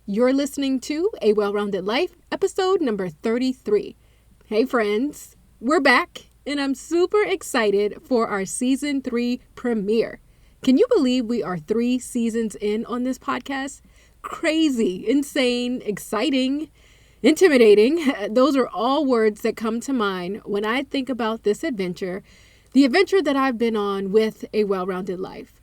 You're listening to A Well-Rounded Life, episode number 33. Hey friends, we're back, and I'm super excited for our season 3 premiere. Can you believe we are 3 seasons in on this podcast? Crazy, insane, exciting, intimidating. Those are all words that come to mind when I think about this adventure, the adventure that I've been on with A Well-Rounded Life.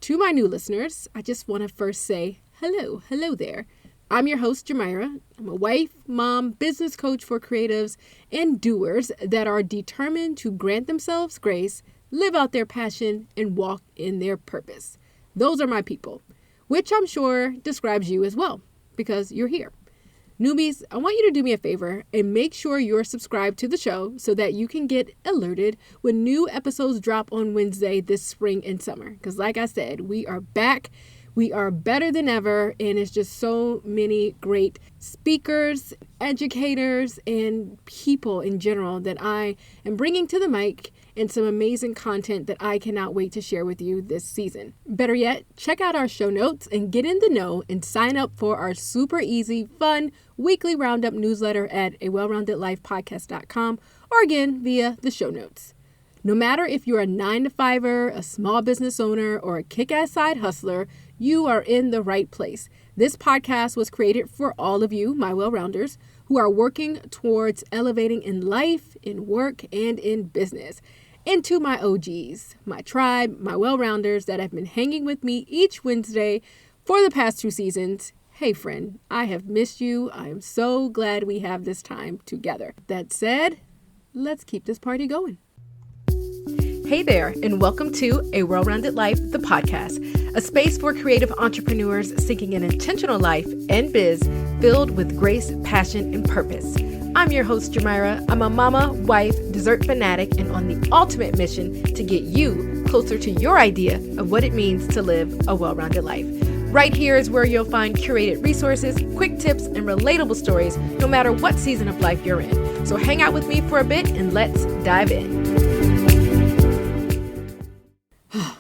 To my new listeners, I just want to first say hello there. I'm your host, Geomyra. I'm a wife, mom, business coach for creatives and doers that are determined to grant themselves grace, live out their passion, and walk in their purpose. Those are my people, which I'm sure describes you as well, because you're here. Newbies, I want you to do me a favor and make sure you're subscribed to the show so that you can get alerted when new episodes drop on Wednesday this spring and summer. Because like I said, we are back. We are better than ever, and it's just so many great speakers, educators, and people in general that I am bringing to the mic, and some amazing content that I cannot wait to share with you this season. Better yet, check out our show notes and get in the know and sign up for our super easy, fun, weekly roundup newsletter at awellroundedlifepodcast.com or again via the show notes. No matter if you're a 9-to-5er, a small business owner, or a kick-ass side hustler, you are in the right place. This podcast was created for all of you, my well-rounders, who are working towards elevating in life, in work, and in business. And to my OGs, my tribe, my well-rounders that have been hanging with me each Wednesday for the past 2 seasons, hey friend, I have missed you. I am so glad we have this time together. That said, let's keep this party going. Hey there, and welcome to A Well-Rounded Life, the podcast, a space for creative entrepreneurs seeking an intentional life and biz filled with grace, passion, and purpose. I'm your host, Geomyra. I'm a mama, wife, dessert fanatic, and on the ultimate mission to get you closer to your idea of what it means to live a well-rounded life. Right here is where you'll find curated resources, quick tips, and relatable stories, no matter what season of life you're in. So hang out with me for a bit and let's dive in.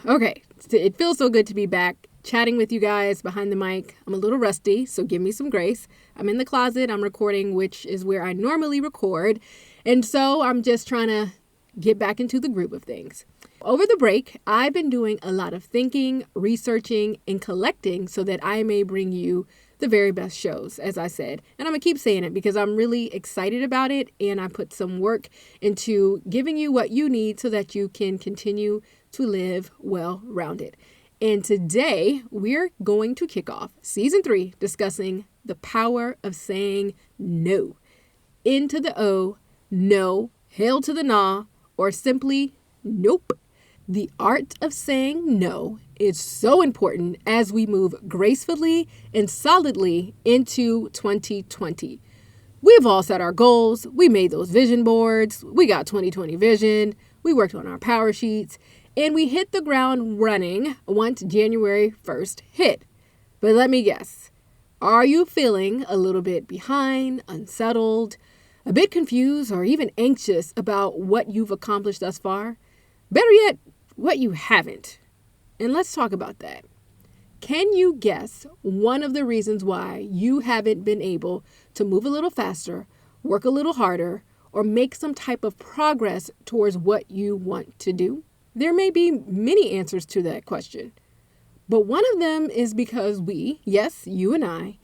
Okay, it feels so good to be back chatting with you guys behind the mic. I'm a little rusty, so give me some grace. I'm in the closet, I'm recording, which is where I normally record. And so I'm just trying to get back into the groove of things. Over the break, I've been doing a lot of thinking, researching, and collecting so that I may bring you the very best shows, as I said. And I'm going to keep saying it because I'm really excited about it. And I put some work into giving you what you need so that you can continue to live well-rounded. And today we're going to kick off season 3 discussing the power of saying no. N to the O, no, hail to the nah, or simply nope. The art of saying no is so important as we move gracefully and solidly into 2020. We've all set our goals. We made those vision boards. We got 2020 vision. We worked on our power sheets. And we hit the ground running once January 1st hit. But let me guess, are you feeling a little bit behind, unsettled, a bit confused, or even anxious about what you've accomplished thus far? Better yet, what you haven't. And let's talk about that. Can you guess one of the reasons why you haven't been able to move a little faster, work a little harder, or make some type of progress towards what you want to do? There may be many answers to that question, but one of them is because we, yes, you and I,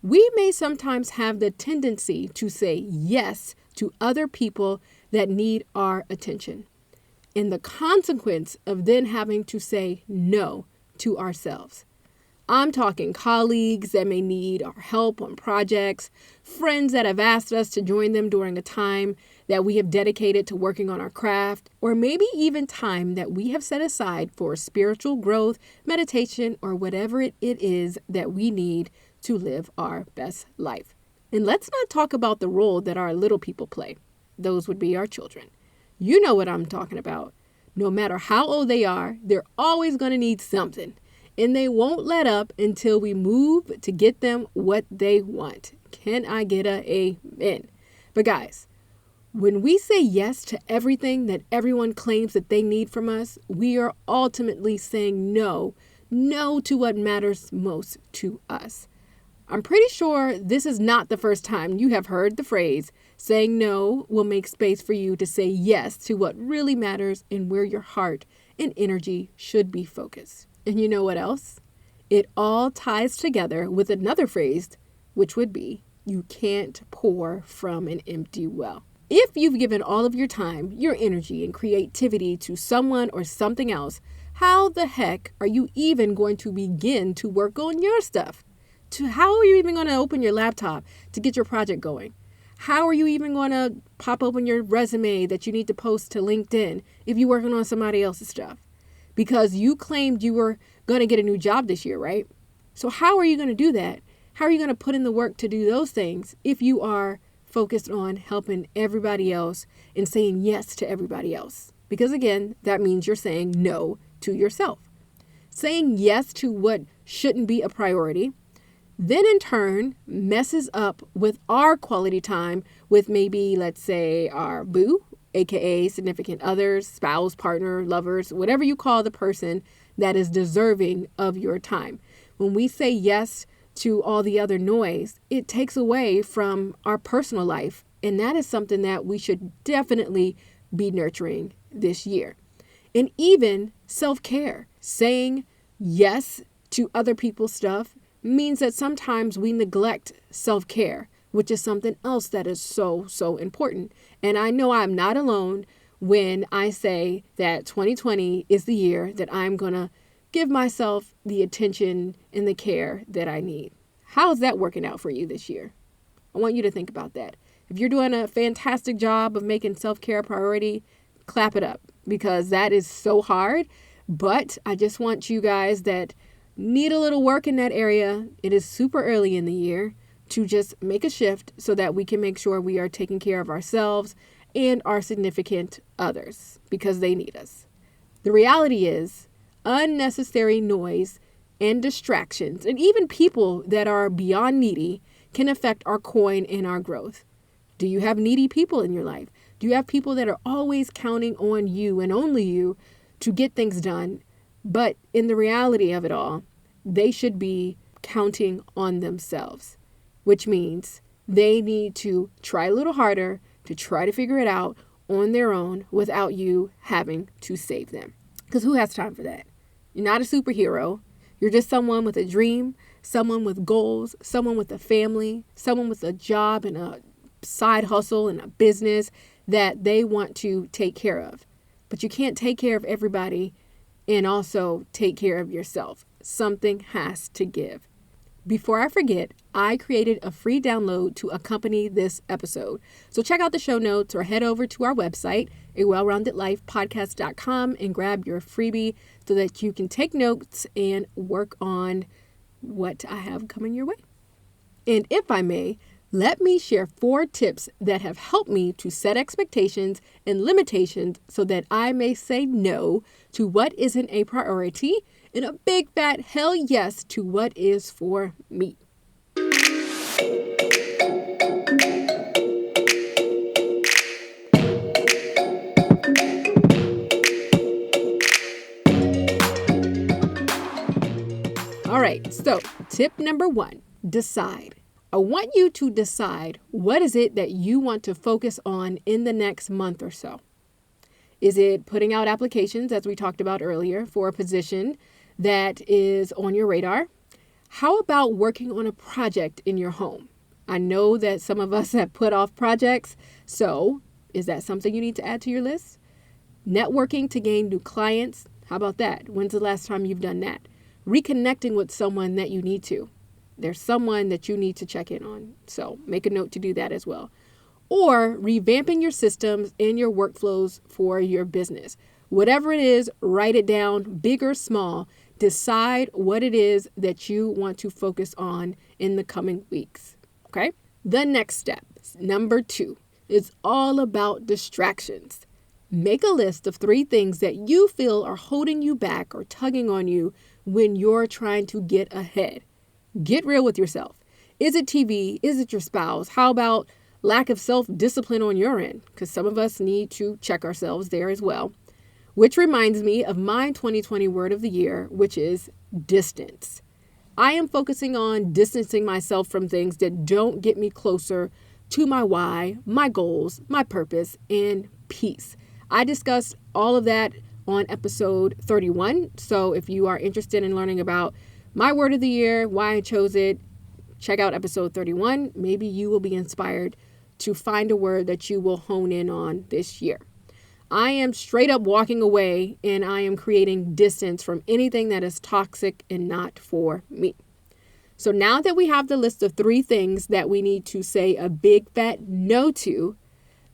we may sometimes have the tendency to say yes to other people that need our attention, and the consequence of then having to say no to ourselves. I'm talking colleagues that may need our help on projects, friends that have asked us to join them during a time that we have dedicated to working on our craft, or maybe even time that we have set aside for spiritual growth, meditation, or whatever it is that we need to live our best life. And let's not talk about the role that our little people play. Those would be our children. You know what I'm talking about. No matter how old they are, they're always going to need something. And they won't let up until we move to get them what they want. Can I get a amen? But guys, when we say yes to everything that everyone claims that they need from us, we are ultimately saying no to what matters most to us. I'm pretty sure this is not the first time you have heard the phrase, saying no will make space for you to say yes to what really matters and where your heart and energy should be focused. And you know what else? It all ties together with another phrase, which would be, you can't pour from an empty well. If you've given all of your time, your energy, and creativity to someone or something else, how the heck are you even going to begin to work on your stuff? How are you even going to open your laptop to get your project going? How are you even going to pop open your resume that you need to post to LinkedIn if you're working on somebody else's stuff? Because you claimed you were going to get a new job this year, right? So how are you going to do that? How are you going to put in the work to do those things if you are focused on helping everybody else and saying yes to everybody else? Because again, that means you're saying no to yourself. Saying yes to what shouldn't be a priority, then in turn messes up with our quality time with maybe, let's say, our boo, aka significant others, spouse, partner, lovers, whatever you call the person that is deserving of your time. When we say yes to all the other noise, it takes away from our personal life. And that is something that we should definitely be nurturing this year. And even self-care, saying yes to other people's stuff means that sometimes we neglect self-care, which is something else that is so, so important. And I know I'm not alone when I say that 2020 is the year that I'm going to give myself the attention and the care that I need. How's that working out for you this year? I want you to think about that. If you're doing a fantastic job of making self-care a priority, clap it up, because that is so hard. But I just want you guys that need a little work in that area. It is super early in the year to just make a shift so that we can make sure we are taking care of ourselves and our significant others because they need us. The reality is unnecessary noise and distractions and even people that are beyond needy can affect our coin and our growth. Do you have needy people in your life? Do you have people that are always counting on you and only you to get things done? But in the reality of it all, they should be counting on themselves, which means they need to try a little harder to try to figure it out on their own without you having to save them. Because who has time for that? You're not a superhero. You're just someone with a dream, someone with goals, someone with a family, someone with a job and a side hustle and a business that they want to take care of. But you can't take care of everybody and also take care of yourself. Something has to give. Before I forget, I created a free download to accompany this episode. So check out the show notes or head over to our website, awellroundedlifepodcast.com, and grab your freebie so that you can take notes and work on what I have coming your way. And if I may, let me share 4 tips that have helped me to set expectations and limitations so that I may say no to what isn't a priority and a big fat hell yes to what is for me. All right, so tip number 1, decide. I want you to decide what is it that you want to focus on in the next month or so. Is it putting out applications, as we talked about earlier, for a position that is on your radar? How about working on a project in your home? I know that some of us have put off projects, so is that something you need to add to your list? Networking to gain new clients, how about that? When's the last time you've done that? Reconnecting with someone that you need to. There's someone that you need to check in on, so make a note to do that as well. Or revamping your systems and your workflows for your business. Whatever it is, write it down, big or small. Decide what it is that you want to focus on in the coming weeks, okay? The next step, number 2, is all about distractions. Make a list of 3 things that you feel are holding you back or tugging on you when you're trying to get ahead. Get real with yourself. Is it TV? Is it your spouse? How about lack of self-discipline on your end? Because some of us need to check ourselves there as well. Which reminds me of my 2020 word of the year, which is distance. I am focusing on distancing myself from things that don't get me closer to my why, my goals, my purpose, and peace. I discussed all of that on episode 31. So if you are interested in learning about my word of the year, why I chose it, check out episode 31. Maybe you will be inspired to find a word that you will hone in on this year. I am straight up walking away, and I am creating distance from anything that is toxic and not for me. So now that we have the list of 3 things that we need to say a big fat no to,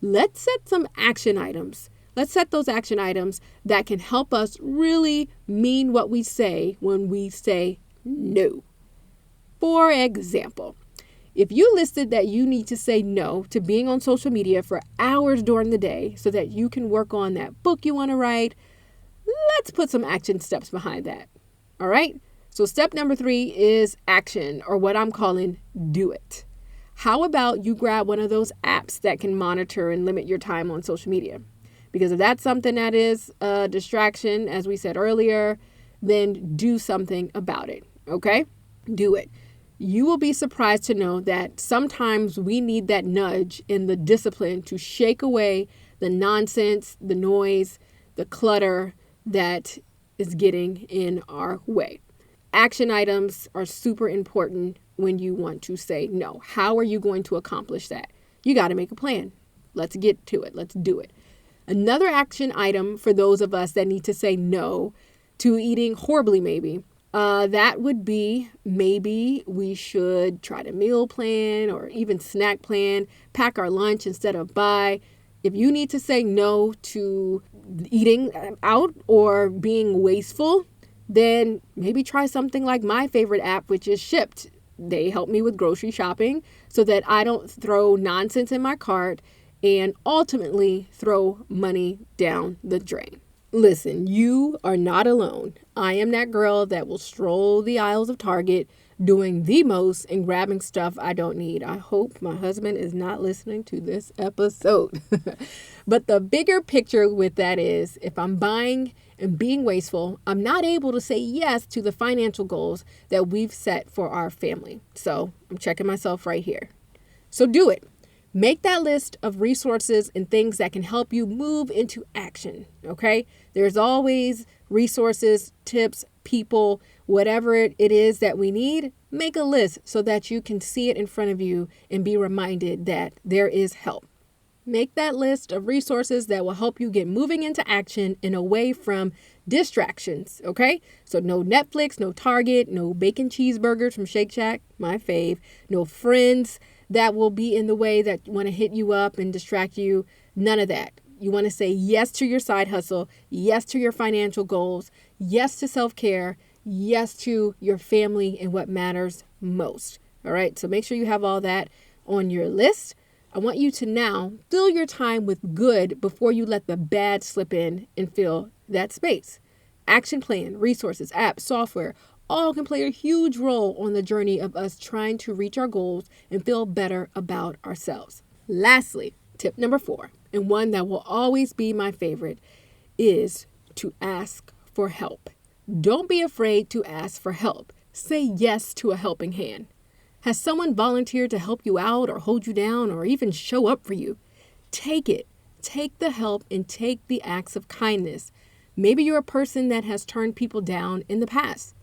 let's set some action items. Let's set those action items that can help us really mean what we say when we say no. For example, if you listed that you need to say no to being on social media for hours during the day so that you can work on that book you want to write, let's put some action steps behind that. All right? So step number 3 is action, or what I'm calling do it. How about you grab one of those apps that can monitor and limit your time on social media? Because if that's something that is a distraction, as we said earlier, then do something about it. Okay? Do it. You will be surprised to know that sometimes we need that nudge and the discipline to shake away the nonsense, the noise, the clutter that is getting in our way. Action items are super important when you want to say no. How are you going to accomplish that? You got to make a plan. Let's get to it. Let's do it. Another action item for those of us that need to say no to eating horribly, that would be maybe we should try to meal plan or even snack plan, pack our lunch instead of buy. If you need to say no to eating out or being wasteful, then maybe try something like my favorite app, which is Shipt. They help me with grocery shopping so that I don't throw nonsense in my cart and ultimately throw money down the drain. Listen, you are not alone. I am that girl that will stroll the aisles of Target doing the most and grabbing stuff I don't need. I hope my husband is not listening to this episode. But the bigger picture with that is if I'm buying and being wasteful, I'm not able to say yes to the financial goals that we've set for our family. So I'm checking myself right here. So do it. Make that list of resources and things that can help you move into action, okay? There's always resources, tips, people, whatever it is that we need. Make a list so that you can see it in front of you and be reminded that there is help. Make that list of resources that will help you get moving into action and away from distractions, okay? So no Netflix, no Target, no bacon cheeseburgers from Shake Shack, my fave, no friends that will be in the way that want to hit you up and distract you. None of that. You want to say yes to your side hustle, yes to your financial goals, yes to self-care, yes to your family and what matters most. All right, so make sure you have all that on your list. I want you to now fill your time with good before you let the bad slip in and fill that space. Action plan, resources, apps, software, all can play a huge role on the journey of us trying to reach our goals and feel better about ourselves. Lastly, tip number 4, and one that will always be my favorite, is to ask for help. Don't be afraid to ask for help. Say yes to a helping hand. Has someone volunteered to help you out or hold you down or even show up for you? Take it. Take the help and take the acts of kindness. Maybe you're a person that has turned people down in the past.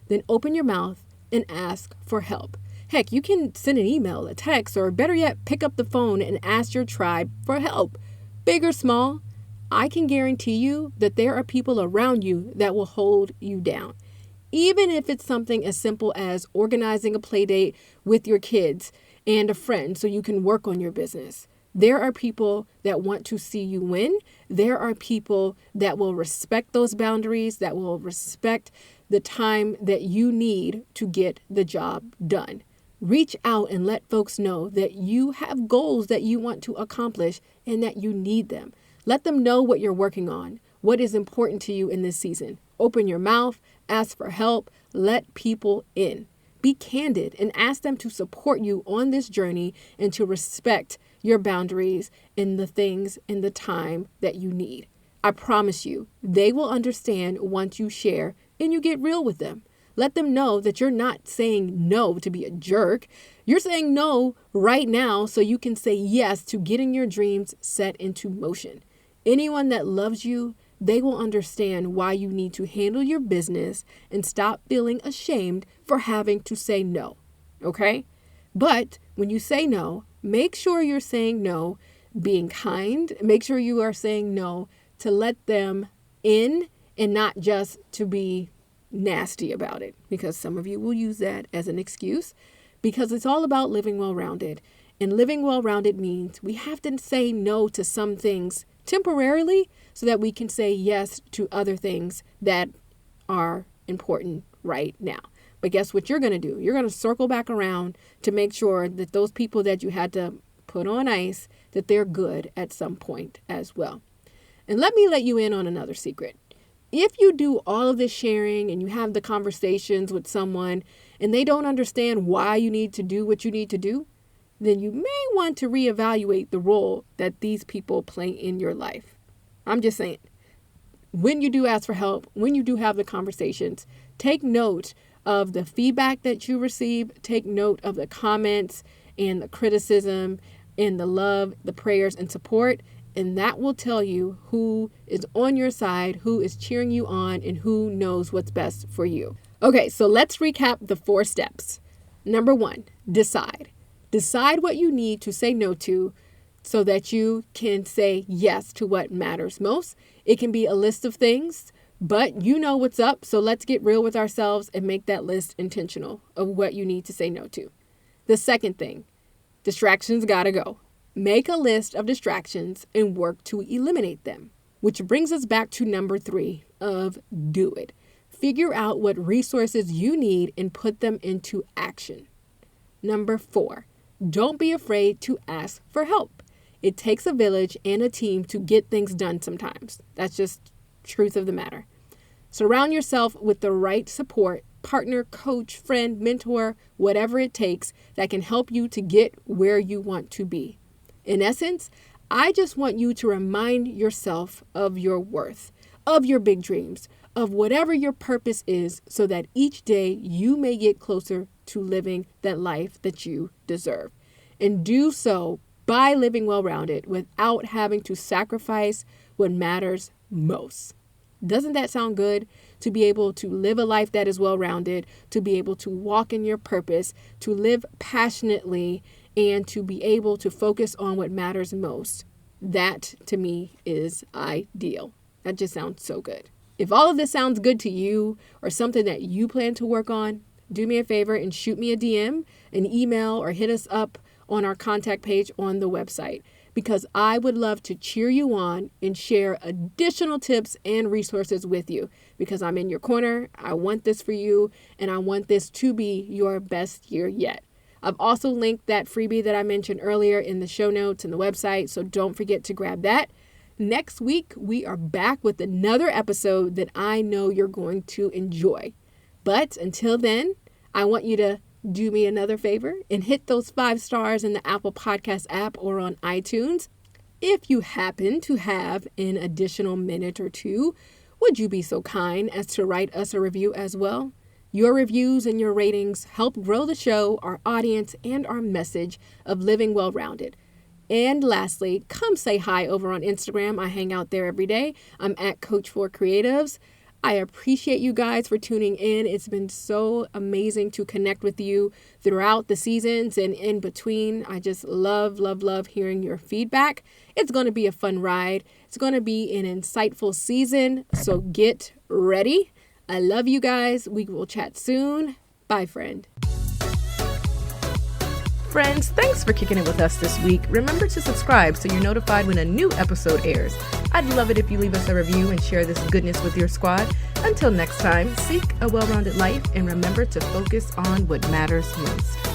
Then open your mouth and ask for help. Heck, you can send an email, a text, or better yet, pick up the phone and ask your tribe for help. Big or small, I can guarantee you that there are people around you that will hold you down. Even if it's something as simple as organizing a play date with your kids and a friend so you can work on your business. There are people that want to see you win. There are people that will respect those boundaries, that will respect the time that you need to get the job done. Reach out and let folks know that you have goals that you want to accomplish and that you need them. Let them know what you're working on, what is important to you in this season. Open your mouth, ask for help, let people in. Be candid and ask them to support you on this journey and to respect your boundaries and the things and the time that you need. I promise you, they will understand once you share and you get real with them. Let them know that you're not saying no to be a jerk. You're saying no right now so you can say yes to getting your dreams set into motion. Anyone that loves you, they will understand why you need to handle your business and stop feeling ashamed for having to say no. Okay? But when you say no, make sure you're saying no being kind. Make sure you are saying no to let them in and not just to be nasty about it, because some of you will use that as an excuse, because it's all about living well-rounded. And living well-rounded means we have to say no to some things temporarily so that we can say yes to other things that are important right now. But guess what you're going to do? You're going to circle back around to make sure that those people that you had to put on ice, that they're good at some point as well. And let me let you in on another secret. If you do all of this sharing and you have the conversations with someone and they don't understand why you need to do what you need to do, then you may want to reevaluate the role that these people play in your life. I'm just saying, when you do ask for help, when you do have the conversations, take note of the feedback that you receive, take note of the comments and the criticism and the love, the prayers and support. And that will tell you who is on your side, who is cheering you on, and who knows what's best for you. Okay, so let's recap the 4 steps. Number 1, decide. Decide what you need to say no to so that you can say yes to what matters most. It can be a list of things, but you know what's up. So let's get real with ourselves and make that list intentional of what you need to say no to. The second thing, distractions gotta go. Make a list of distractions and work to eliminate them, which brings us back to number 3 of do it. Figure out what resources you need and put them into action. Number 4, don't be afraid to ask for help. It takes a village and a team to get things done sometimes. That's just truth of the matter. Surround yourself with the right support, partner, coach, friend, mentor, whatever it takes that can help you to get where you want to be. In essence, I just want you to remind yourself of your worth, of your big dreams, of whatever your purpose is, so that each day you may get closer to living that life that you deserve. And do so by living well-rounded without having to sacrifice what matters most. Doesn't that sound good? To be able to live a life that is well-rounded, to be able to walk in your purpose, to live passionately, and to be able to focus on what matters most. That, to me, is ideal. That just sounds so good. If all of this sounds good to you or something that you plan to work on, do me a favor and shoot me a DM, an email, or hit us up on our contact page on the website, because I would love to cheer you on and share additional tips and resources with you, because I'm in your corner. I want this for you, and I want this to be your best year yet. I've also linked that freebie that I mentioned earlier in the show notes and the website, so don't forget to grab that. Next week, we are back with another episode that I know you're going to enjoy. But until then, I want you to do me another favor and hit those 5 stars in the Apple Podcast app or on iTunes. If you happen to have an additional minute or 2, would you be so kind as to write us a review as well? Your reviews and your ratings help grow the show, our audience, and our message of living well-rounded. And lastly, come say hi over on Instagram. I hang out there every day. I'm at Coach4Creatives. I appreciate you guys for tuning in. It's been so amazing to connect with you throughout the seasons and in between. I just love hearing your feedback. It's going to be a fun ride. It's going to be an insightful season. So get ready. I love you guys. We will chat soon. Bye, friend. Friends, thanks for kicking it with us this week. Remember to subscribe so you're notified when a new episode airs. I'd love it if you leave us a review and share this goodness with your squad. Until next time, seek a well-rounded life and remember to focus on what matters most.